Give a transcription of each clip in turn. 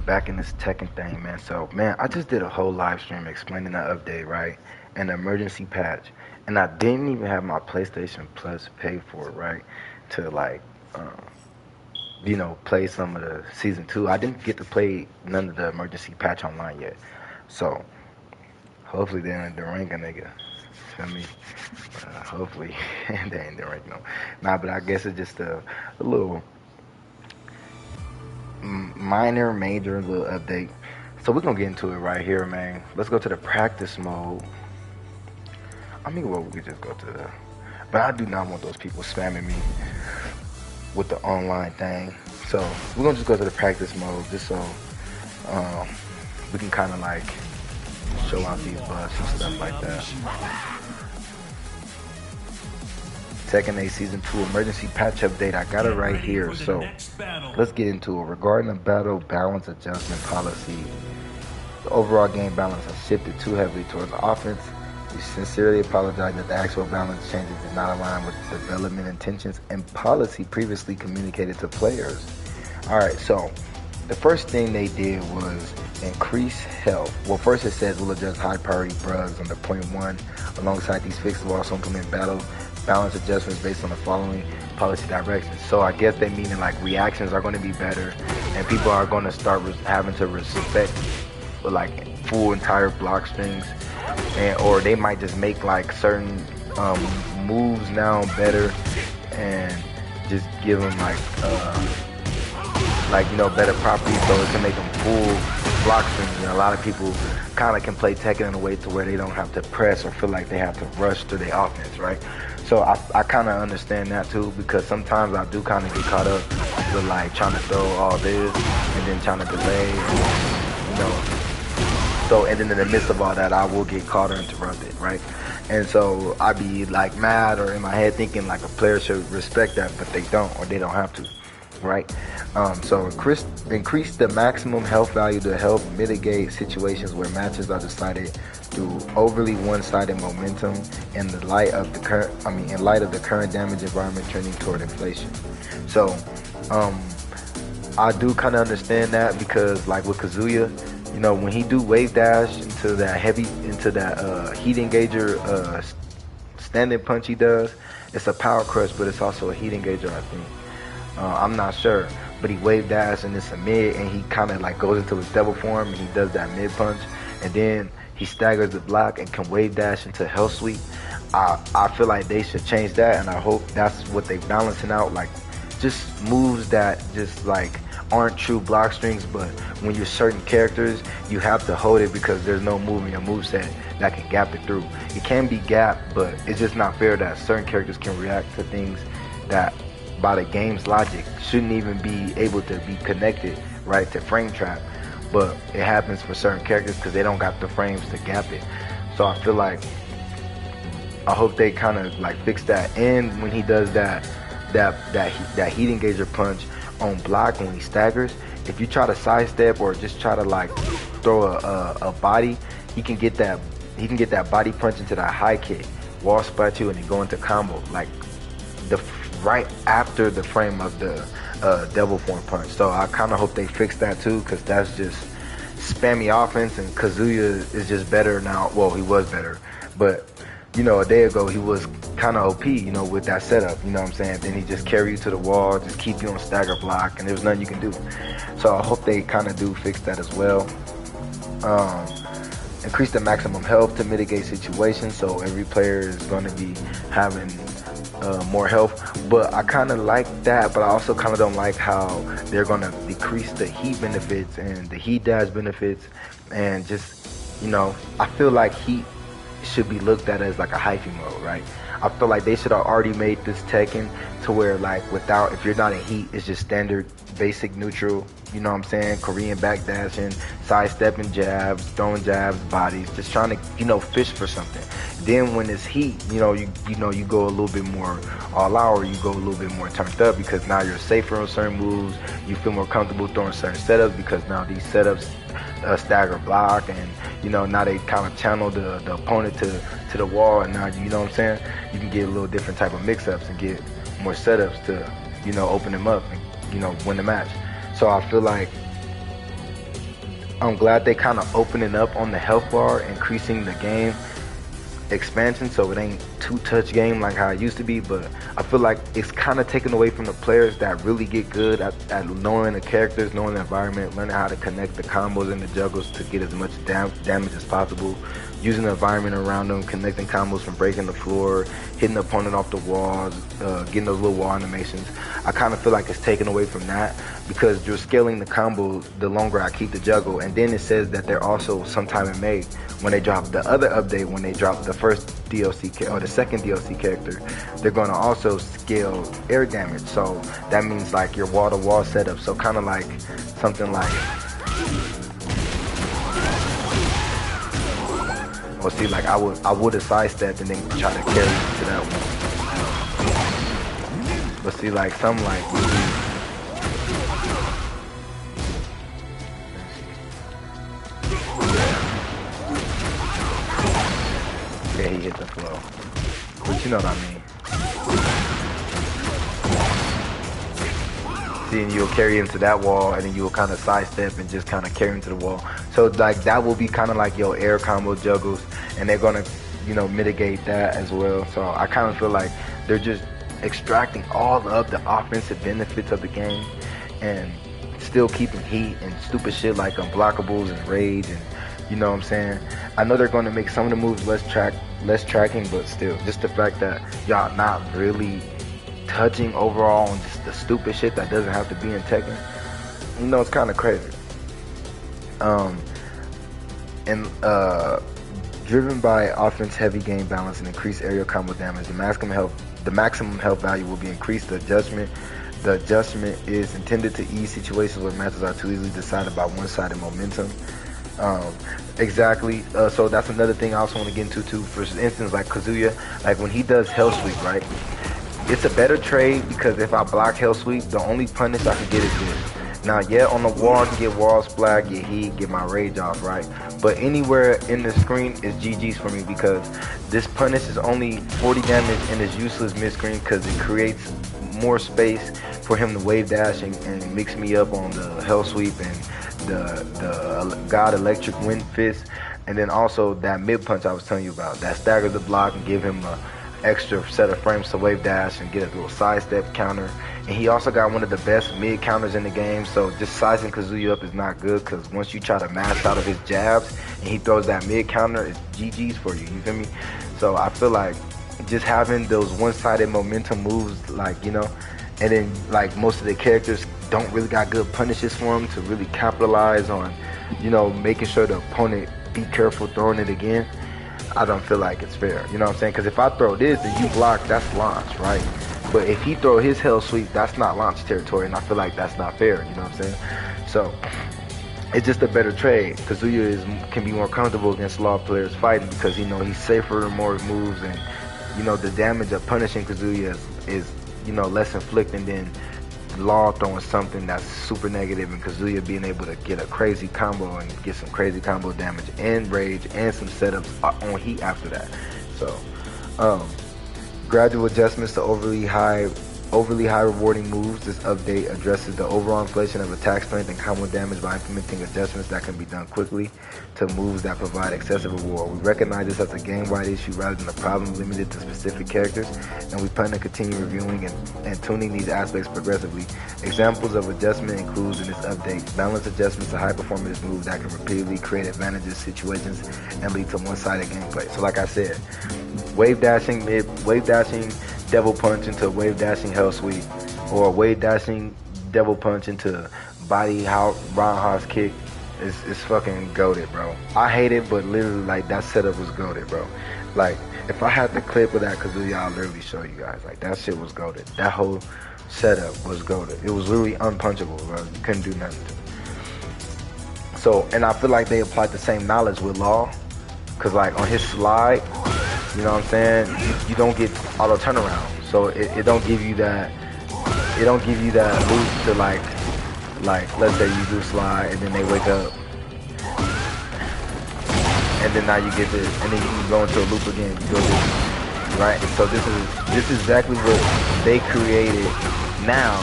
back in this Tekken thing, man. So, man, I just did a whole live stream explaining the update, right? And the emergency patch. And I didn't even have my PlayStation Plus paid for it, right? To, like, um, play some of the season two. I didn't get to play none of the emergency patch online yet. So, hopefully they ain't the rank a nigga. Feel me? Hopefully they ain't the rank no. Nah, but I guess it's just a little minor, major little update. So we're gonna get into it right here, man. Let's go to the practice mode. I mean, well, we could just go to the. But I do not want those people spamming me with the online thing. So we're gonna just go to the practice mode, just so um, we can kind of like show out these buffs and stuff like that. Tekken 8 Season 2 Emergency Patch Update. I got it right here. So let's get into it. Regarding the battle balance adjustment policy, the overall game balance has shifted too heavily towards the offense. We sincerely apologize that the actual balance changes did not align with development intentions and policy previously communicated to players. Alright, so the first thing they did was increase health. Well, first it says we'll adjust high priority bugs under point 1. Alongside these fixes, we'll also implement battle balance adjustments based on the following policy directions. So I guess they meaning like reactions are going to be better, and people are going to start having to respect like full entire block strings, and or they might just make like certain moves now better, and just give them like better properties so it can make them full block strings. And a lot of people kind of can play Tekken in a way to where they don't have to press or feel like they have to rush to their offense, right? So I kind of understand that too, because sometimes I do kind of get caught up with like trying to throw all this and then trying to delay, So, and then in the midst of all that, I will get caught or interrupted, right? And so I be like mad or in my head thinking like a player should respect that, but they don't, or they don't have to, right? So increase the maximum health value to help mitigate situations where matches are decided through overly one-sided momentum in the light of the current damage environment trending toward inflation. So I do kind of understand that, because like with Kazuya, when he do wave dash into that heat engager standing punch he does, it's a power crush, but it's also a heat engager, I think. I'm not sure, but he wave dash and it's a mid, and he kind of like goes into his devil form and he does that mid punch, and then he staggers the block and can wave dash into hell sweep. I feel like they should change that, and I hope that's what they balancing out, like just moves that just like aren't true block strings, but when you're certain characters, you have to hold it because there's no move in your moveset that can gap it through. It can be gapped, but it's just not fair that certain characters can react to things that by the game's logic shouldn't even be able to be connected, right, to frame trap. But it happens for certain characters because they don't got the frames to gap it. So I feel like I hope they kind of like fix that. And when he does that heat engager punch on block when he staggers, if you try to sidestep or just try to like throw a body, he can get that body punch into that high kick, wall splat you, and then go into combo like right after the frame of the devil form punch. So I kind of hope they fix that too, because that's just spammy offense, and Kazuya is just better now. Well, he was better, but a day ago he was kind of OP, with that setup, what I'm saying? Then he just carry you to the wall, just keep you on stagger block, and there's nothing you can do. So I hope they kind of do fix that as well. Increase the maximum health to mitigate situations, so every player is going to be having more health. But I kind of like that, but I also kind of don't like how they're going to decrease the heat benefits and the heat dash benefits, and just I feel like heat should be looked at as like a hyphy mode, right? I feel like they should have already made this Tekken to where like if you're not in heat, it's just standard basic neutral, Korean backdashing, sidestepping jabs, throwing jabs, bodies, just trying to fish for something. Then when it's heat, you go a little bit more all out, or you go a little bit more turned up, because now you're safer on certain moves, you feel more comfortable throwing certain setups, because now these setups stagger block, and now they kind of channel the opponent to the wall, and now you can get a little different type of mix-ups and get more setups to open them up and win the match. So I feel like I'm glad they kind of opening up on the health bar, increasing the game expansion so it ain't two-touch game like how it used to be. But I feel like it's kind of taken away from the players that really get good at knowing the characters, knowing the environment, learning how to connect the combos and the juggles to get as much damage as possible, using the environment around them, connecting combos from breaking the floor, hitting the opponent off the walls, getting those little wall animations. I kind of feel like it's taken away from that because you're scaling the combo the longer I keep the juggle. And then it says that they're also sometime in May, when they drop the other update, when they drop the first DLC or the second DLC character, they're going to also scale air damage. So that means like your wall-to-wall setup. So kind of like something like, well, see, like I would have sidestepped and then try to carry it to that one. But see, like some like. Yeah, he hit the flow. But you know what I mean. See, and you'll carry him to that wall, and then you'll kind of sidestep and just kind of carry him to the wall. So like that will be kind of like your air combo juggles, and they're gonna, you know, mitigate that as well. So I kind of feel like they're just extracting all of the offensive benefits of the game, and still keeping heat and stupid shit like unblockables and rage and. You know what I'm saying? I know they're going to make some of the moves less tracking, but still, just the fact that y'all not really touching overall on just the stupid shit that doesn't have to be in Tekken, you know, it's kind of crazy. Driven by offense-heavy game balance and increased aerial combo damage, the maximum health value will be increased. The adjustment is intended to ease situations where matches are too easily decided by one-sided momentum. Exactly. So that's another thing I also want to get into too. For instance, like Kazuya, like when he does Hell Sweep, right? It's a better trade because if I block Hell Sweep, the only punish I can get is this. Now, yeah, on the wall I can get wall splat, get heat, get my rage off, right? But anywhere in the screen is GG's for me because this punish is only 40 damage and is useless mid-screen because it creates more space for him to wave dash and mix me up on the Hell Sweep and the God Electric Wind Fist, and then also that mid punch I was telling you about that staggers the block and give him a extra set of frames to wave dash and get a little sidestep counter. And he also got one of the best mid counters in the game, so just sizing Kazuya up is not good because once you try to mash out of his jabs and he throws that mid counter, it's GG's for you, you feel me? So I feel like just having those one-sided momentum moves, like, you know, and then like most of the characters don't really got good punishes for them to really capitalize on, you know, making sure the opponent be careful throwing it again. I don't feel like it's fair, you know what I'm saying? Because if I throw this and you block, that's launch, right? But if he throw his Hell Sweep, that's not launch territory, and I feel like that's not fair, you know what I'm saying? So it's just a better trade. Kazuya can be more comfortable against Law players fighting because, you know, he's safer, more moves, and, you know, the damage of punishing Kazuya is you know, less inflicting than Law throwing something that's super negative and Kazuya being able to get a crazy combo and get some crazy combo damage and rage and some setups on heat after that. So gradual adjustments to overly high rewarding moves. This update addresses the overall inflation of attack strength and combo damage by implementing adjustments that can be done quickly to moves that provide excessive reward. We recognize this as a game-wide issue rather than a problem limited to specific characters, and we plan to continue reviewing and tuning these aspects progressively. Examples of adjustment includes in this update balanced adjustments to high-performance moves that can repeatedly create advantageous situations and lead to one-sided gameplay. So like I said, wave dashing devil punch into wave dashing Hell Sweep, or wave dashing devil punch into body roundhouse kick is fucking goated, bro. I hate it, but literally like that setup was goated, bro. Like if I had the clip of that Kazuya, I'll literally show you guys. Like that shit was goated. That whole setup was goated. It was literally unpunchable, bro. You couldn't do nothing to it. So, and I feel like they applied the same knowledge with Law, cause like on his slide, you know what I'm saying? You don't get auto turnaround, so it don't give you that. It don't give you that loop to like let's say you do slide and then they wake up, and then now you get this, and then you can go into a loop again. You go this, right? So this is exactly what they created now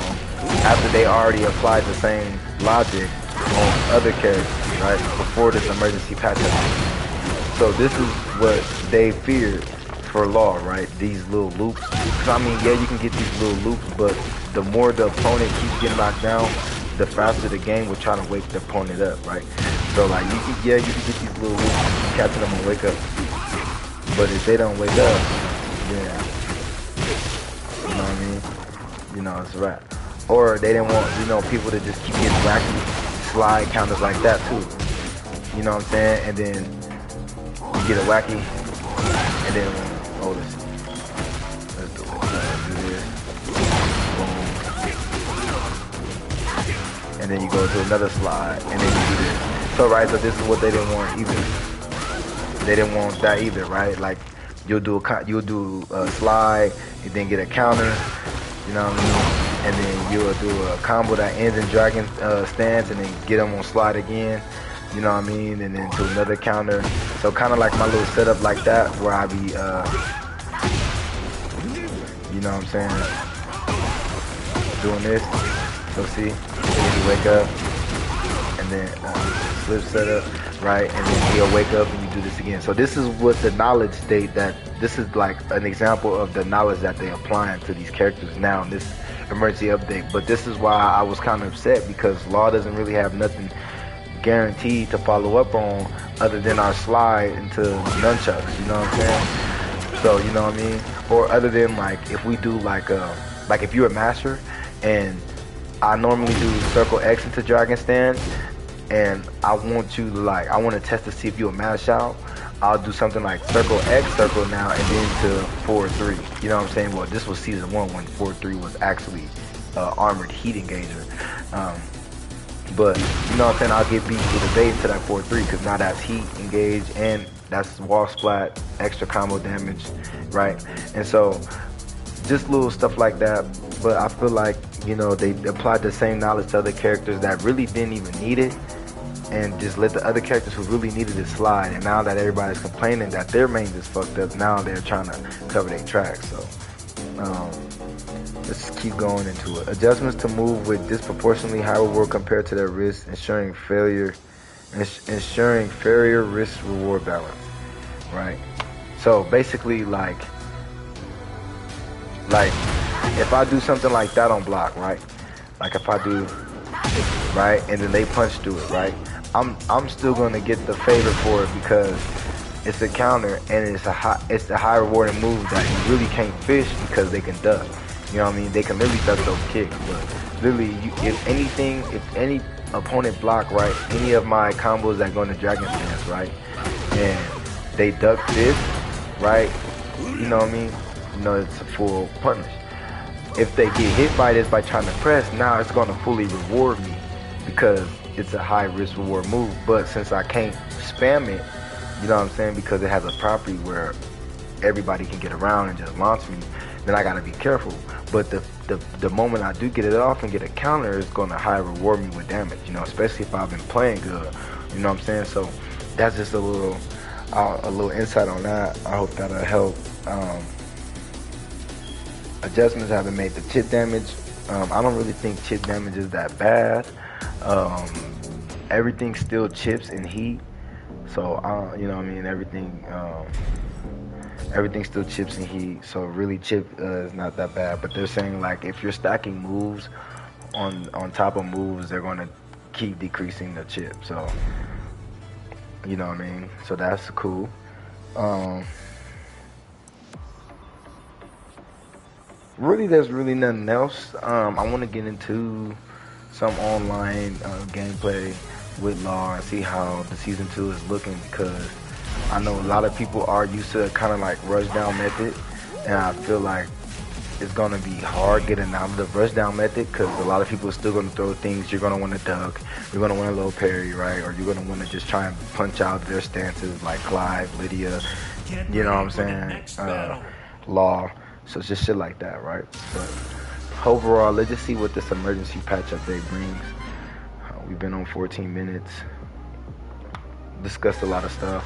after they already applied the same logic on other characters. right? Before this emergency patch update. So this is what they feared for Law, right? These little loops. Cause I mean, yeah, you can get these little loops, but the more the opponent keeps getting knocked down, the faster the game will try to wake the opponent up, right? So like you can get these little loops, catching them and wake up. But if they don't wake up, yeah, you know what I mean? You know, it's a wrap. Or they didn't want, people to just keep getting wacky slide counters like that too. You know what I'm saying? And then you get a wacky, and then let's do it. Let's do this. Boom. And then you go to another slide, and then you do this. So right, so this is what they didn't want either. They didn't want that either, right? Like you'll do a slide, and then get a counter. You know what I mean? And then you'll do a combo that ends in dragon stance, and then get them on slide again. You know what I mean? And then to another counter. So kind of like my little setup like that, where I be, you know what I'm saying? Doing this. So see, then you wake up, and then slip setup, right? And then he'll wake up and you do this again. So this is what the knowledge state that, this is like an example of the knowledge that they're applying to these characters now in this emergency update. But this is why I was kind of upset, because Law doesn't really have nothing guaranteed to follow up on other than our slide into nunchucks, you know what I'm saying? So, you know what I mean? Or other than like if we do like if you're a master and I normally do circle X into dragon stance, and I want to test to see if you'll mash out, I'll do something like circle X, circle now, and then to 4-3. You know what I'm saying? Well, this was season 1 when 4-3 was actually armored heat engager. But you know what I'm saying? I'll get beat with a bait to that 4-3, because now that's heat engage and that's wall splat, extra combo damage, right? And so just little stuff like that. But I feel like, they applied the same knowledge to other characters that really didn't even need it, and just let the other characters who really needed it slide. And now that everybody's complaining that their main is fucked up, now they're trying to cover their tracks. So let's keep going into it. Adjustments to move with disproportionately high reward compared to their risk, ensuring fair risk reward balance, right? So basically, like if I do something like that on block, right? Like if I do, right, and then they punch through it, right? I'm still gonna get the favor for it, because it's a counter and it's a high rewarding move that you really can't fish, because they can duck. You know what I mean? They can literally duck those kicks, but literally, if any opponent block, right, any of my combos that go into dragon stance, right, and they duck this, right, you know what I mean? It's a full punish. If they get hit by this by trying to press, now it's gonna fully reward me, because it's a high risk reward move. But since I can't spam it, you know what I'm saying, because it has a property where everybody can get around and just launch me, then I gotta be careful. But the moment I do get it off and get a counter, it's gonna high reward me with damage, especially if I've been playing good, you know what I'm saying? So that's just a little insight on that. I hope that'll help. Adjustments have been made to chip damage. I don't really think chip damage is that bad. Everything still chips in heat, so you know what I mean, everything still chips in heat, so really chip is not that bad. But they're saying like if you're stacking moves on top of moves, they're going to keep decreasing the chip, so you know what I mean, so that's cool. Really, there's really nothing else. I want to get into some online gameplay with Law and see how the season 2 is looking, because I know a lot of people are used to kind of like rush down method, and I feel like it's gonna be hard getting out of the rush down method, because a lot of people are still gonna throw things. You're gonna want to duck, you're gonna want a low parry, right? Or you're gonna want to just try and punch out their stances like Clive, Lydia, you know what I'm saying? Law. So it's just shit like that, right? But overall, let's just see what this emergency patch update brings. We've been on 14 minutes, discussed a lot of stuff.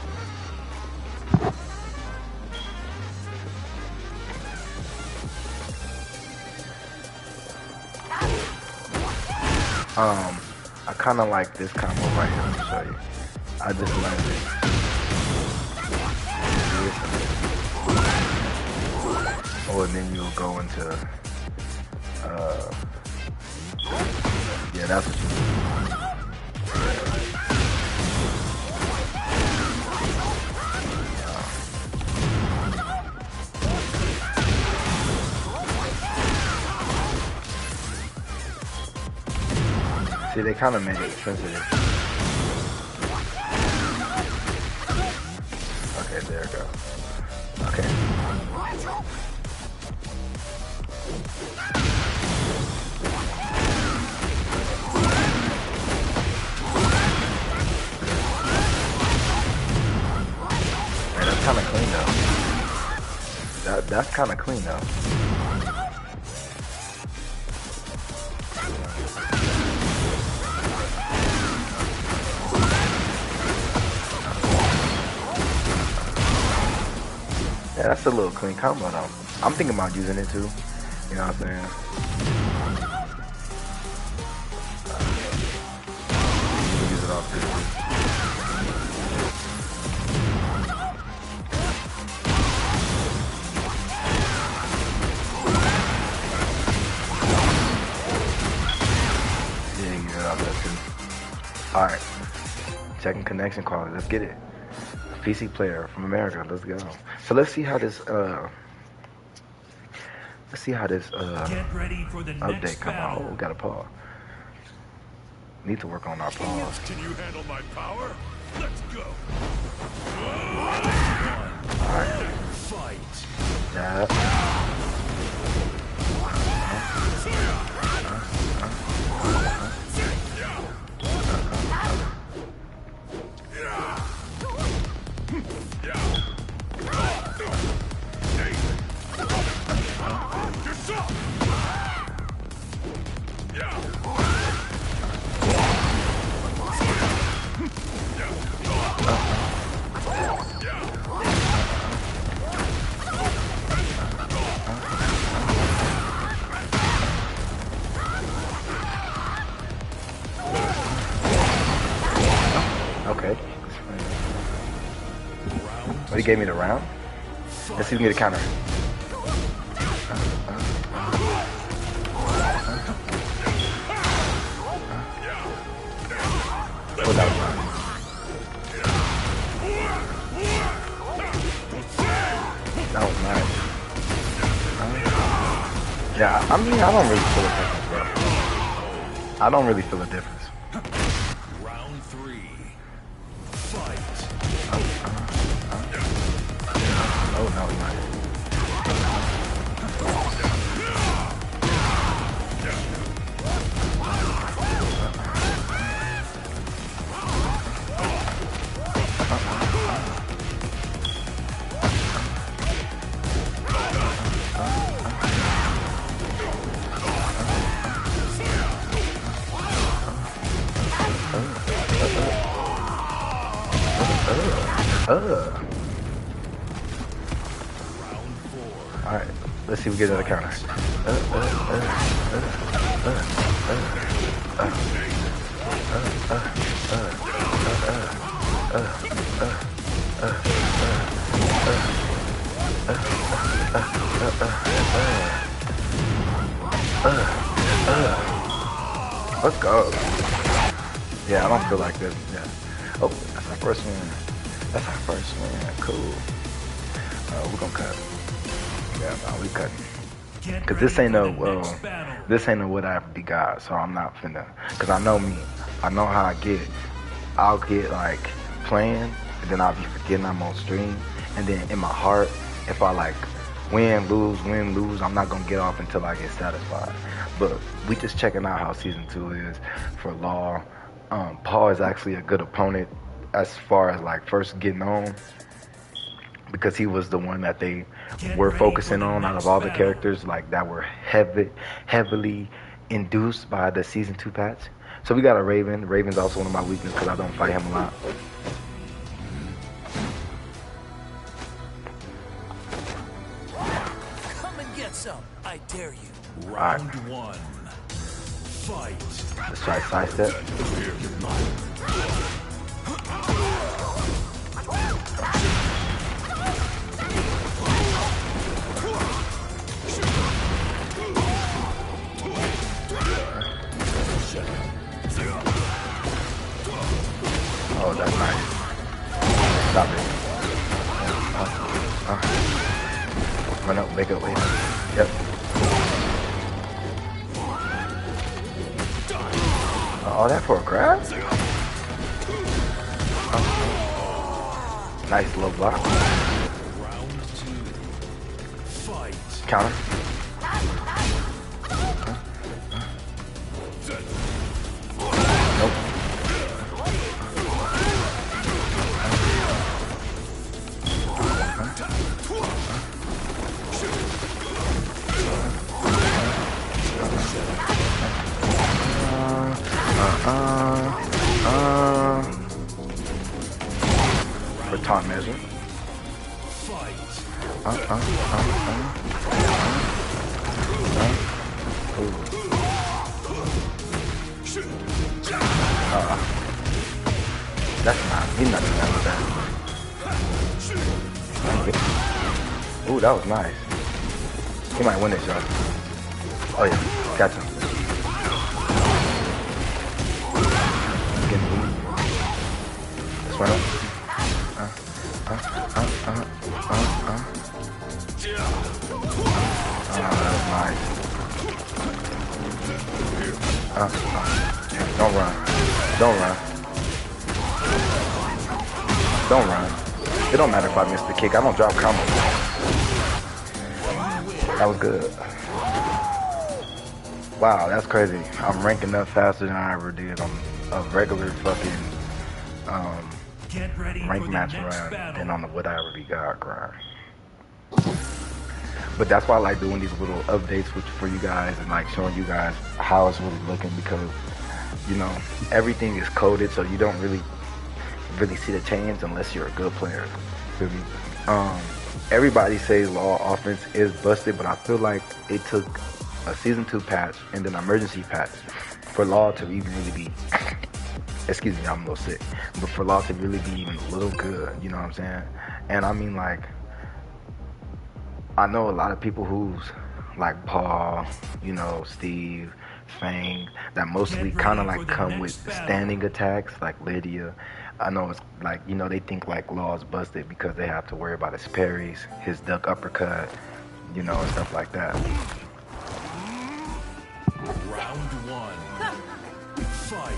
I kind of like this combo right here. Let me show you. I just learned it. Oh, and then you'll go into, yeah, that's what you do. See, they kind of made it sensitive. Okay, there it goes. Okay. Man, that's kind of clean though. That's kind of clean though. Yeah, that's a little clean combo though. I'm thinking about using it too. You know what I'm saying? Use it off too. Yeah, use it off that too. Alright. Checking connection quality. Let's get it. PC player from America. Let's go. So let's see how this update come out. Oh, we got a pause. Need to work on our pause. Can you handle my power? Let's go. Alright. Fight. Yeah. Okay. But he gave me the round. Let's see if we can get a counter. Oh, that was nice. That was nice. Yeah, I mean, I don't really feel a difference, bro. I don't really feel a difference. Round 3. Fight. Oh, that was nice. Alright, let's see if we get another counter. Let's go. Yeah, I don't feel like this. Yeah. Oh, that's our first win. That's our first win. Cool. We're gonna cut. Yeah, no, we cutting. Cause this ain't no what I be got. So I'm not finna. Cause I know me. I know how I get. I'll get like playing, and then I'll be forgetting I'm on stream, and then in my heart, if I like win, lose, I'm not gonna get off until I get satisfied. But we just checking out how season 2 is for Law. Paul is actually a good opponent as far as like first getting on, because he was the one that they were focusing on out of all the characters like that were heavily induced by the season 2 patch. So we got a Raven. Raven's also one of my weaknesses because I don't fight him a lot. Come and get some. I dare you. Right. Round 1. Fight. Let's try sidestep. Oh, that's nice. Stop it. Run up, make up, wait. Yep. All that for a grab? Nice low block. Round 2. Fight. Counter. Nope. For taunt measure. Fight. That's not, he's not doing that with that. Ooh, that was nice. He might win this, y'all. Oh yeah, got him. Getting moved. Let's run up. That was nice. Don't run. Don't run. Don't run. It don't matter if I miss the kick. I don't drop combos. That was good. Wow, that's crazy. I'm ranking up faster than I ever did on a regular fucking ranked match run and on the what I already got grind. But that's why I like doing these little updates for you guys and like showing you guys how it's really looking, because you know everything is coded, so you don't really see the change unless you're a good player. Feel me? Everybody says Law offense is busted, but I feel like it took a season 2 patch and then an emergency patch for Law to even really be excuse me, I'm a little sick, but for Law to really be even a little good, you know what I'm saying? And I mean, like, I know a lot of people who's like Paul, you know, Steve, Fang, that mostly kind of like come with standing attacks, like Lydia. I know it's like, you know, they think like Law's busted because they have to worry about his parries, his duck uppercut, you know, and stuff like that. Round 1. Fight.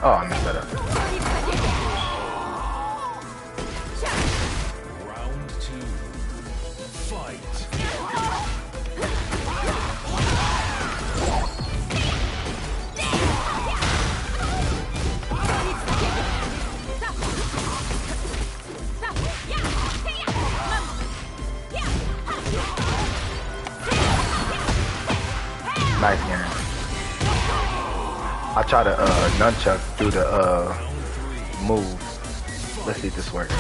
Oh, I messed that up. Round 2. Fight. Nice game. I try to nunchuck through the move. Let's see if this works.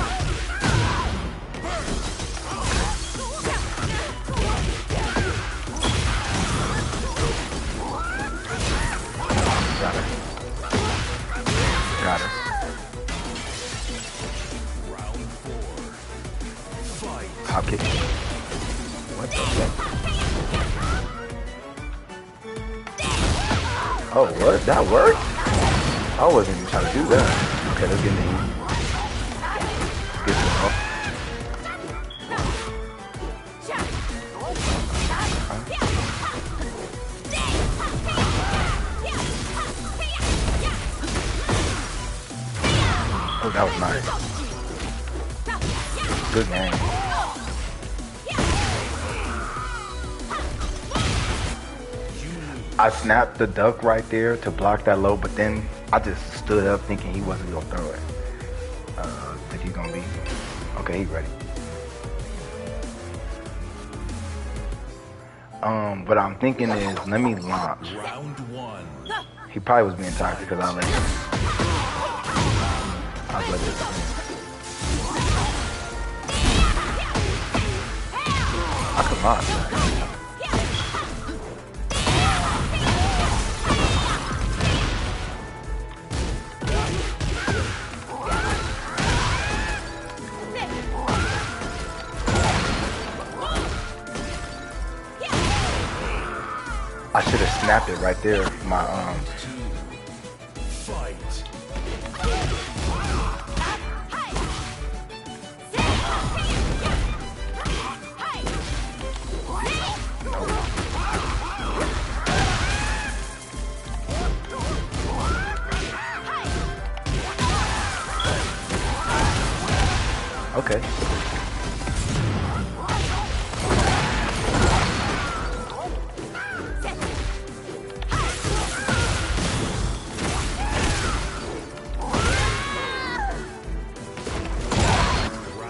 Got it. Got it. Round 4. Fight. Hop kick. What the fuck? Oh, what? That worked? I wasn't even trying to do that. Okay, let's get in the heat. Get some off. Oh, that was nice. Good game. I snapped the duck right there to block that low, but then I just stood up thinking he wasn't gonna throw it. Think he's gonna be okay. He's ready. What I'm thinking is, let me launch. Round one. He probably was being toxic because I let this in. I could launch that. I should have snapped it right there. My Fight. okay.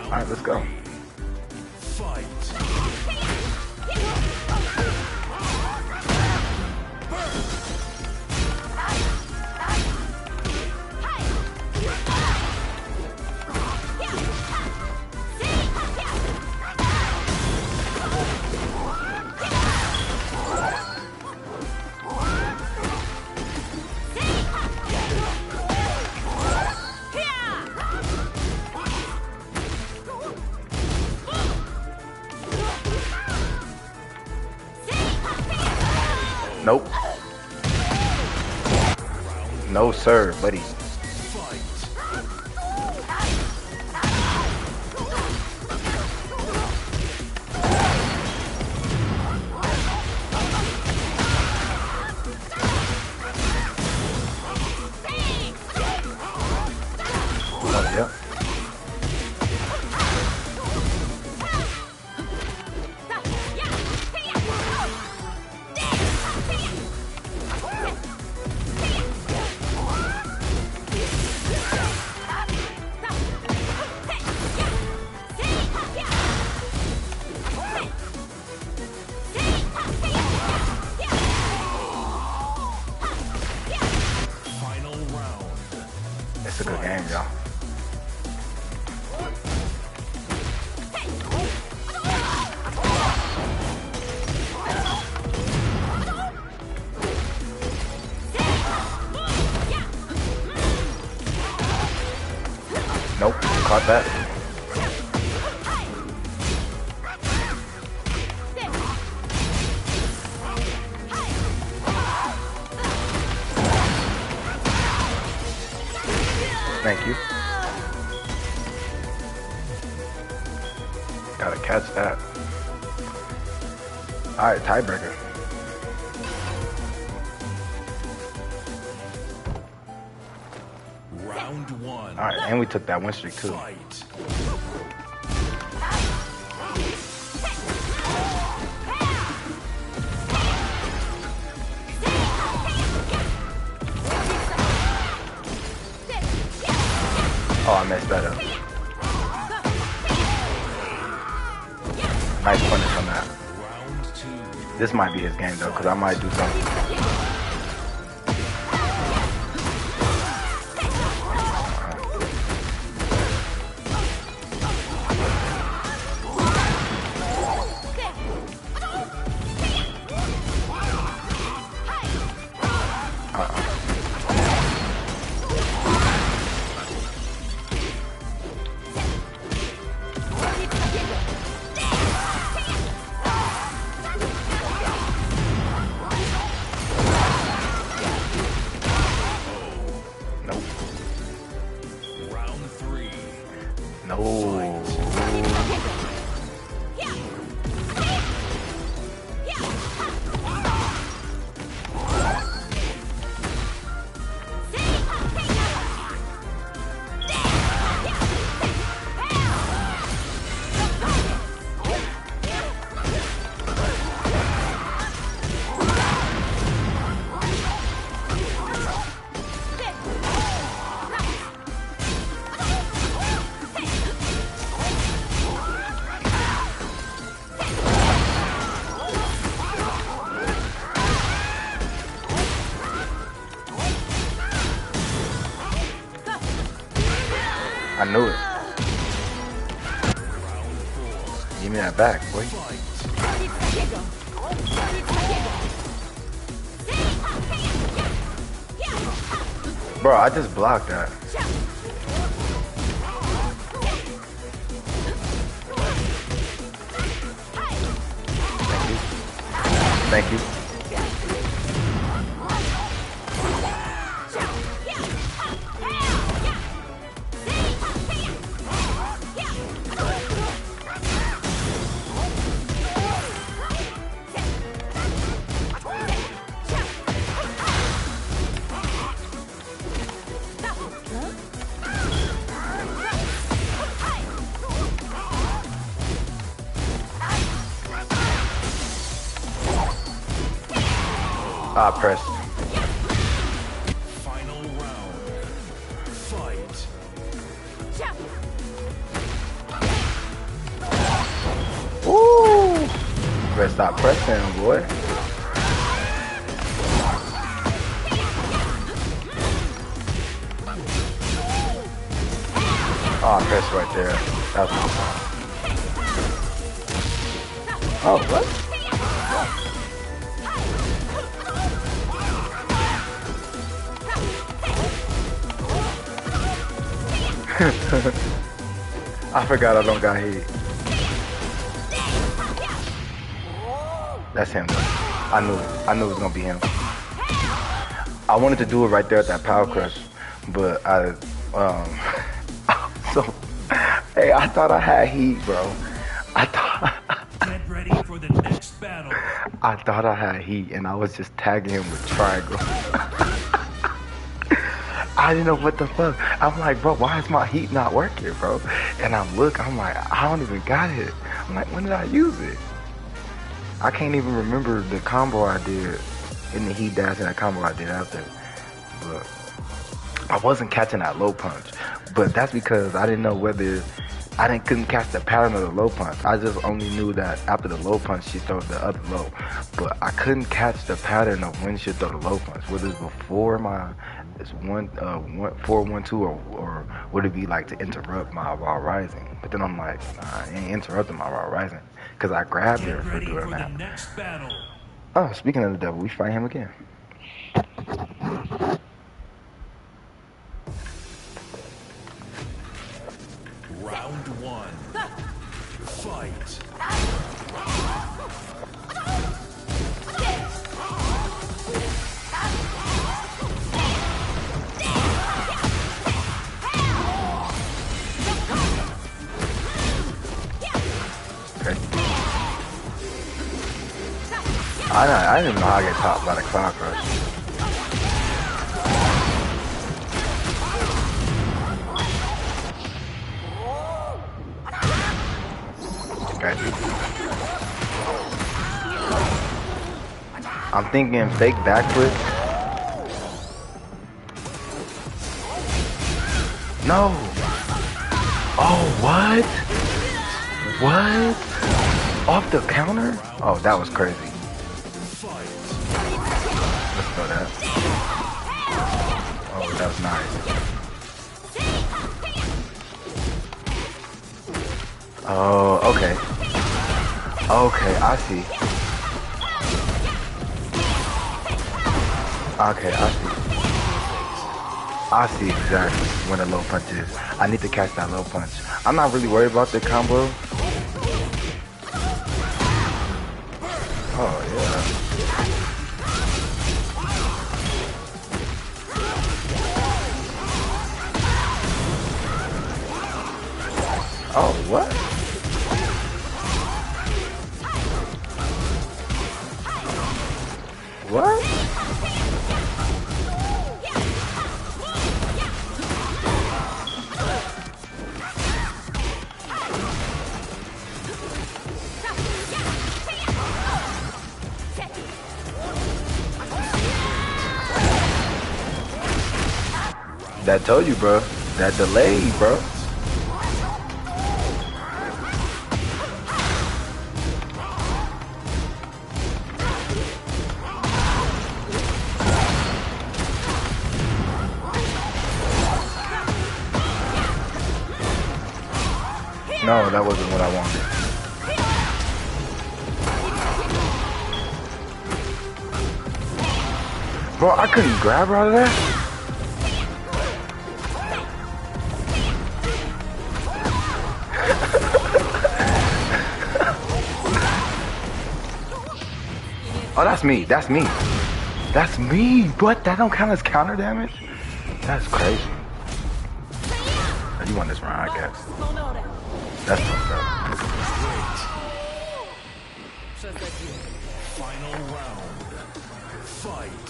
All right, let's go. Fight. Nope. No, sir, buddy. Fight. Oh, yep. Final round. It's a good game, y'all. Nope, caught that. Thank you. Gotta catch that. Alright, tiebreaker. Round one. Alright, and we took that win streak too. Fight. Oh, I messed that up. Nice punish on that. Round two. This might be his game though, because I might do something. Round three. No. I knew it. Give me that back, boy. Bro, I just blocked that. Thank you. I pressed. Final round. Fight. Woo! Better stop pressing, boy. Oh, I pressed right there. That was my fault. Oh, what? I forgot I don't got hit. That's him. I knew it was gonna be him. I wanted to do it right there at that power crush, but I so hey, I thought I had heat, bro. Get ready for the next battle. I thought I had heat, and I was just tagging him with triangle. I didn't know what the fuck. I'm like, bro, why is my heat not working, bro? And I'm like, I don't even got it. I'm like, when did I use it? I can't even remember the combo I did in the heat dash and that combo I did after. But I wasn't catching that low punch. But that's because I didn't know whether couldn't catch the pattern of the low punch. I just only knew that after the low punch she throws the other low. But I couldn't catch the pattern of when she throw the low punch. Whether it's before my 4-1-2 or would it be like to interrupt my raw rising? But then I'm like, nah, I ain't interrupting my raw rising because I grabbed her for doing that. Next battle. Oh, speaking of the devil, we fight him again. Round one. Fight. Okay. I didn't even know how I get topped by the cloud crush. Okay. I'm thinking fake backflip. No. Oh, what? What? Off the counter? Oh, that was crazy. Let's throw that. Oh, that was nice. Oh, okay. Okay, I see. Okay, I see. I see exactly when a low punch is. I need to catch that low punch. I'm not really worried about the combo. Oh, yeah. Oh, what? What? That told you, bro. That delay, bro. No, that wasn't what I wanted. Bro, I couldn't grab her out of that? Oh, that's me. That's me. That's me. But that don't count as counter damage? That's crazy. Oh, you won this round, I guess. That's fucked up. Final round. Fight.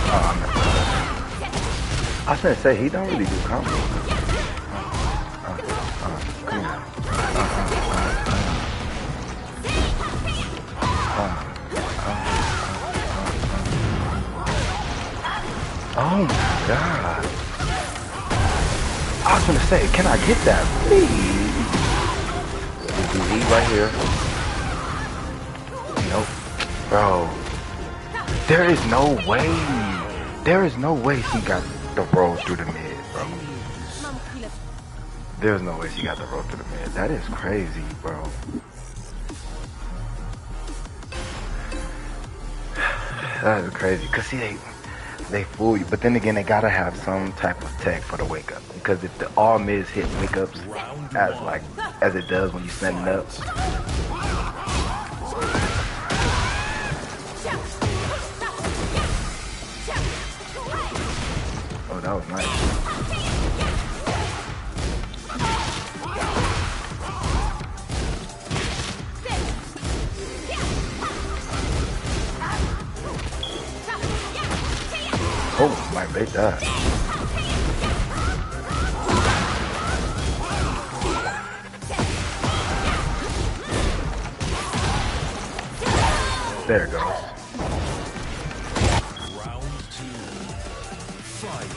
Oh, I was gonna say, he don't really do combos. Come here. Oh my god. I was gonna say, can I get that, please? We do eat right here. Nope. Bro. There is no way. There is no way she got the roll through the mid, bro. There's no way she got the roll through the mid. That is crazy, bro. That is crazy. Cause see, they fool you, but then again, they gotta have some type of tech for the wake up. Because if the all mids hit wake ups as it does when you send it up. Oh, that was nice. Oh, might bait that. There it goes. Round 2. Fight.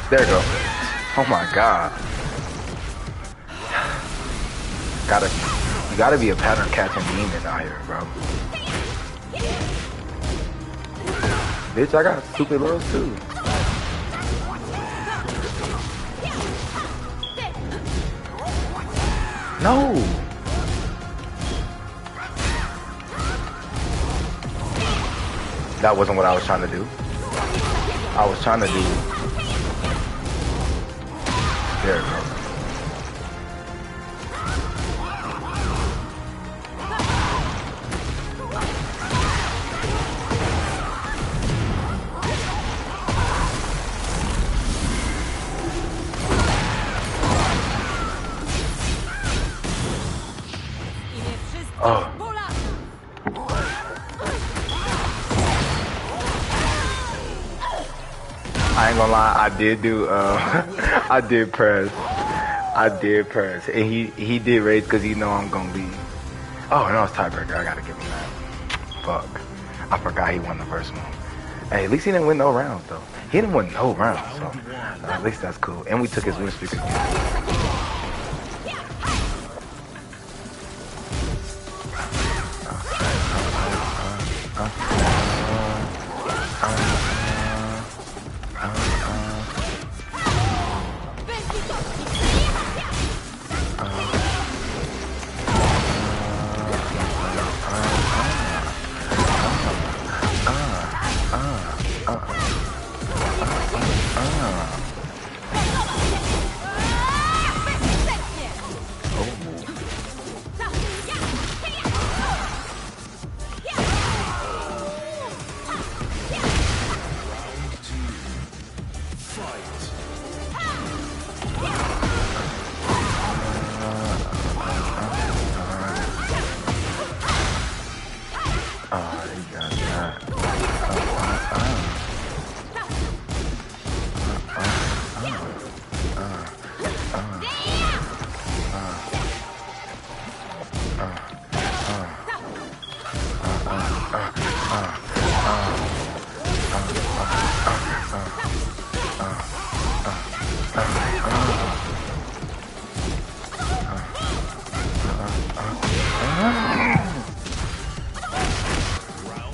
There you go. Oh my god. You gotta be a pattern catching demon out here, bro. Bitch, I got stupid levels too. No. That wasn't what I was trying to do. I was trying to do. There it goes. Oh. I ain't gonna lie, I did do I did press. And he did rage because he know I'm gonna be. Oh no, it's tiebreaker. I gotta give him that. Fuck. I forgot he won the first one. Hey, at least he didn't win no rounds though. He didn't win no rounds, so at least that's cool. And we took his win streak again.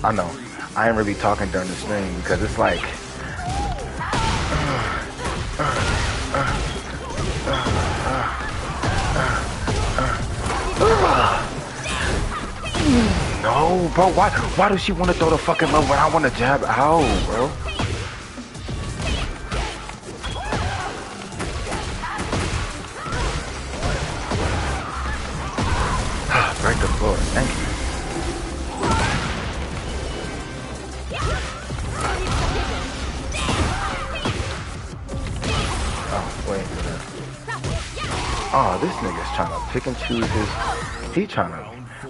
I know. I ain't really talking during the stream because it's like. No, bro. Why does she want to throw the fucking love when I want to jab out, bro? Break the floor. Thank you. Oh, wait for that. Oh, this nigga's trying to pick and choose his. He trying to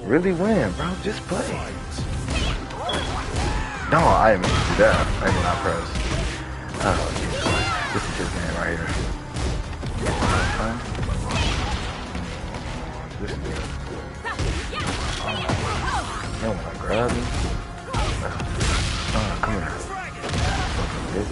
really win, bro. Just play. No, I didn't mean to do that. I did not press. Oh, Jesus Christ. This is his man right here. This nigga. You don't want to grab me? Come here. Fucking bitch.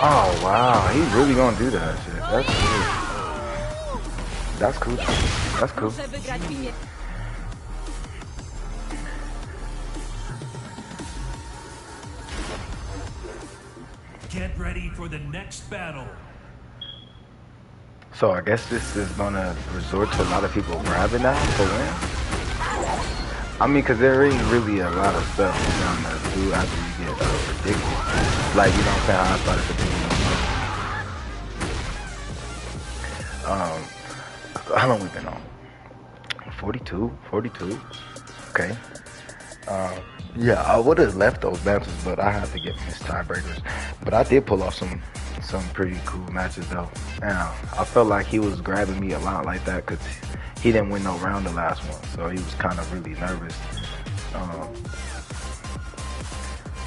Oh wow, he really gonna do that shit. That's cool. That's cool. That's cool. Get ready for the next battle. So I guess this is gonna resort to a lot of people grabbing now to win. I mean, cause there ain't really a lot of stuff you're gonna do after you get ridiculous. Like, you know what I'm saying? How I started to how long we been on? 42? 42? Okay. Yeah, I would have left those matches, but I had to get missed tiebreakers. But I did pull off some pretty cool matches though. And I felt like he was grabbing me a lot like that because he didn't win no round the last one, so he was kind of really nervous.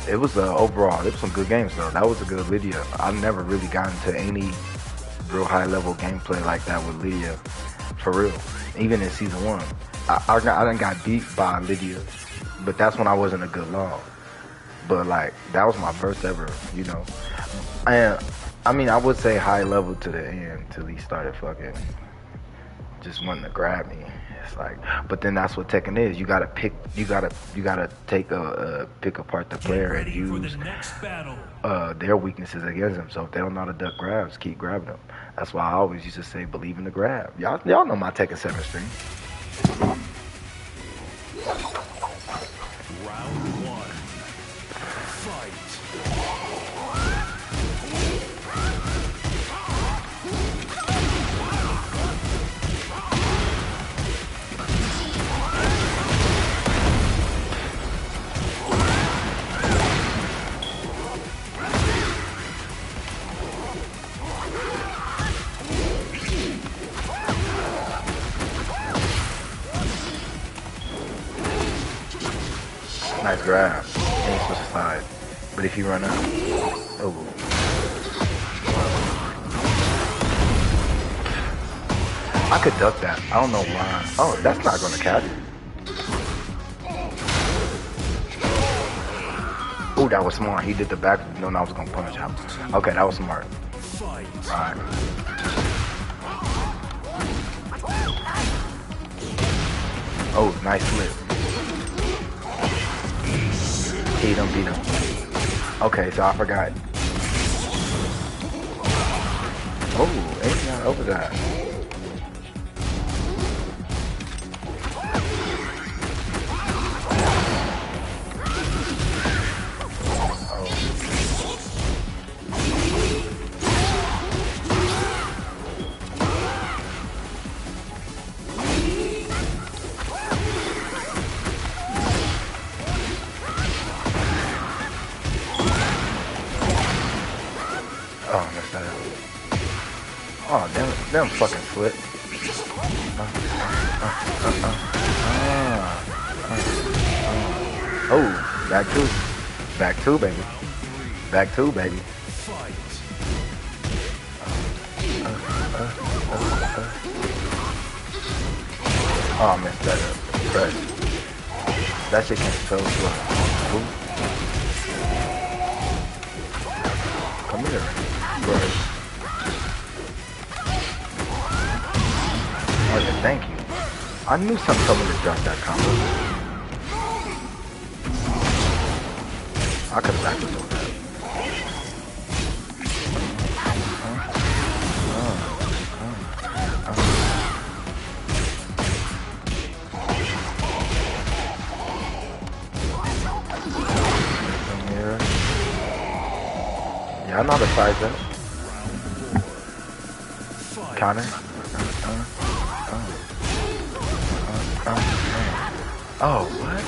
It was overall, it was some good games though. That was a good Lydia. I've never really gotten to any real high level gameplay like that with Lydia, for real. Even in season 1, I done got beat by Lydia, but that's when I wasn't a good long. But like that was my first ever, you know. And I mean, I would say high level to the end till he started fucking just wanting to grab me. It's like, but then that's what Tekken is. You gotta pick. You gotta take pick apart the player and use their weaknesses against them. So if they don't know how to duck grabs, keep grabbing them. That's why I always used to say, believe in the grab. Y'all know my Tekken 7 stream. Round 1. Fight. Nice grab. And switch side. But if you run out, oh. I could duck that. I don't know why. Oh, that's not gonna catch. Oh, that was smart. He did the back. No, I was gonna punch out. Okay, that was smart. Alright. Oh, nice flip. Beat him. Okay, so I forgot. Oh, 89 over that. Oh, damn fucking flip. Oh, back two, baby. Back two, baby. Oh, I messed that up. Fresh. That shit came so slow. Ooh. here. Right. Okay, thank you. I knew something told me to drop that combo. I could have backed on that. Yeah, I know how to size that. Counter. Oh, what?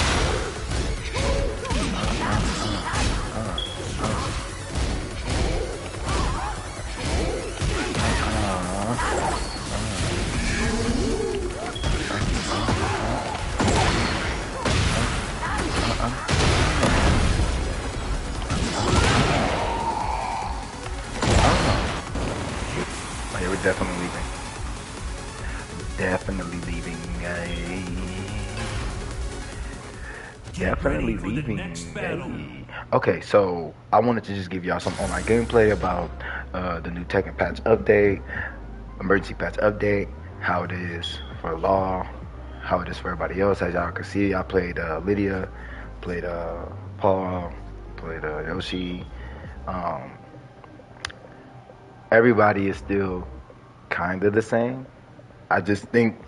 Oh, yeah, we're definitely leaving. Definitely leaving. Definitely leaving. Okay, so I wanted to just give y'all some online gameplay about the new Tekken patch update, emergency patch update, how it is for Law, how it is for everybody else. As y'all can see, I played Lydia, played Paul, played Yoshi. Everybody is still kind of the same. I just think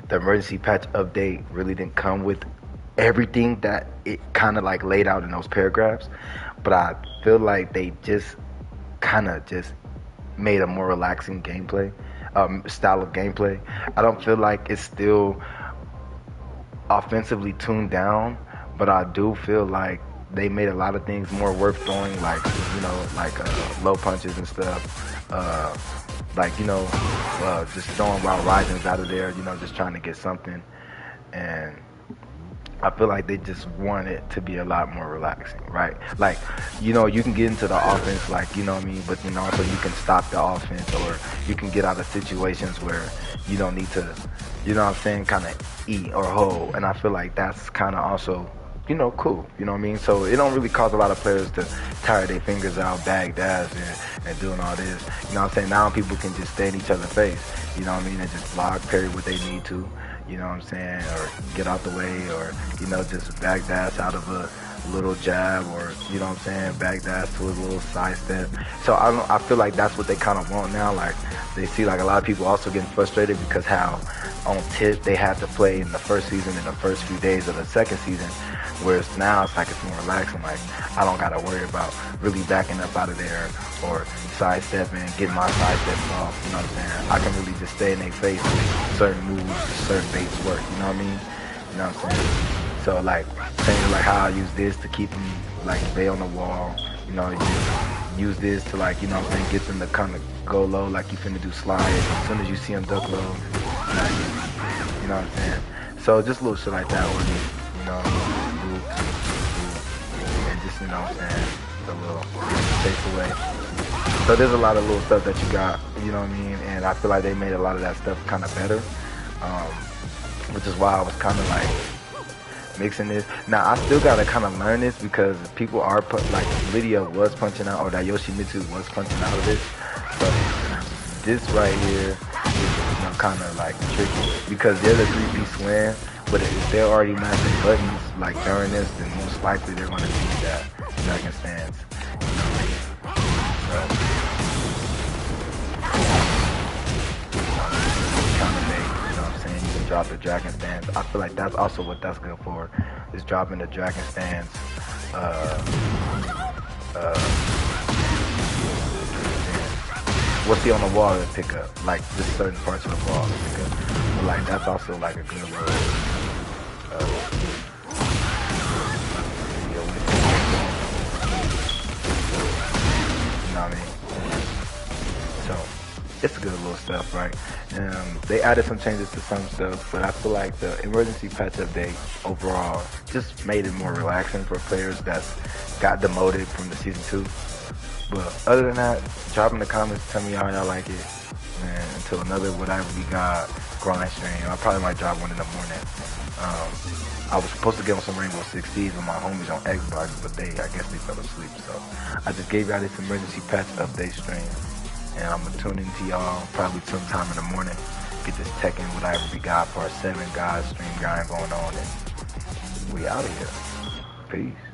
the emergency patch update really didn't come with everything that it kind of like laid out in those paragraphs, but I feel like they just kind of just made a more relaxing gameplay style of gameplay. I don't feel like it's still offensively tuned down, but I do feel like they made a lot of things more worth throwing, like low punches and stuff, just throwing while Ryzen's out of there, just trying to get something. And I feel like they just want it to be a lot more relaxing, right? Like, you can get into the offense, like, you know what I mean? But then also you can stop the offense, or you can get out of situations where you don't need to, kind of eat or hold. And I feel like that's kind of also, cool, you know what I mean? So it don't really cause a lot of players to tire their fingers out, bag dash, and doing all this. You know what I'm saying? Now people can just stay in each other's face, you know what I mean? And just block, parry what they need to. You know what I'm saying, or get out the way, or, just back dash out of a little jab, or, you know what I'm saying, back dash to a little side step. So I feel like that's what they kind of want now. Like, they see like a lot of people also getting frustrated because how on tip they had to play in the first season, in the first few days of the second season, whereas now it's like it's more relaxing. Like, I don't got to worry about really backing up out of there or sidestepping and getting my sidesteps off, you know what I'm saying? I can really just stay in their face with certain moves, certain baits work, you know what I mean? You know what I'm saying? So like, saying like how I use this to keep them like they on the wall, you use this to like, you know what I'm saying, get them to kind of go low like you finna do slides. As soon as you see them duck low, you know what I'm saying? So just little shit like that where and just, you know what I'm saying, a little takes away. So there's a lot of little stuff that you got, you know what I mean? And I feel like they made a lot of that stuff kind of better, which is why I was kind of like mixing this. Now I still gotta kind of learn this because people are like Lydia was punching out, or that Yoshimitsu was punching out of this. But this right here is kind of like tricky because they're the 3-piece win. But if they're already mashing buttons like during this, then most likely they're gonna see that dragon stance. Drop the dragon stance. I feel like that's also what that's good for, is dropping the dragon stance. What's he on the wall to pick up? Like just certain parts of the wall to pick up. But like that's also like a good word. You know what I mean? So it's good little stuff, right? They added some changes to some stuff, but I feel like the emergency patch update overall just made it more relaxing for players that got demoted from the season 2. But other than that, drop in the comments, tell me how y'all like it. And until another whatever we got grind stream, I probably might drop one in the morning. I was supposed to get on some Rainbow Six Siege with my homies on Xbox, but I guess they fell asleep, so I just gave y'all this emergency patch update stream. And I'm gonna tune into y'all probably sometime in the morning. Get this Tekken with Ivory God Part 7 God stream grind going on, and we out of here. Peace.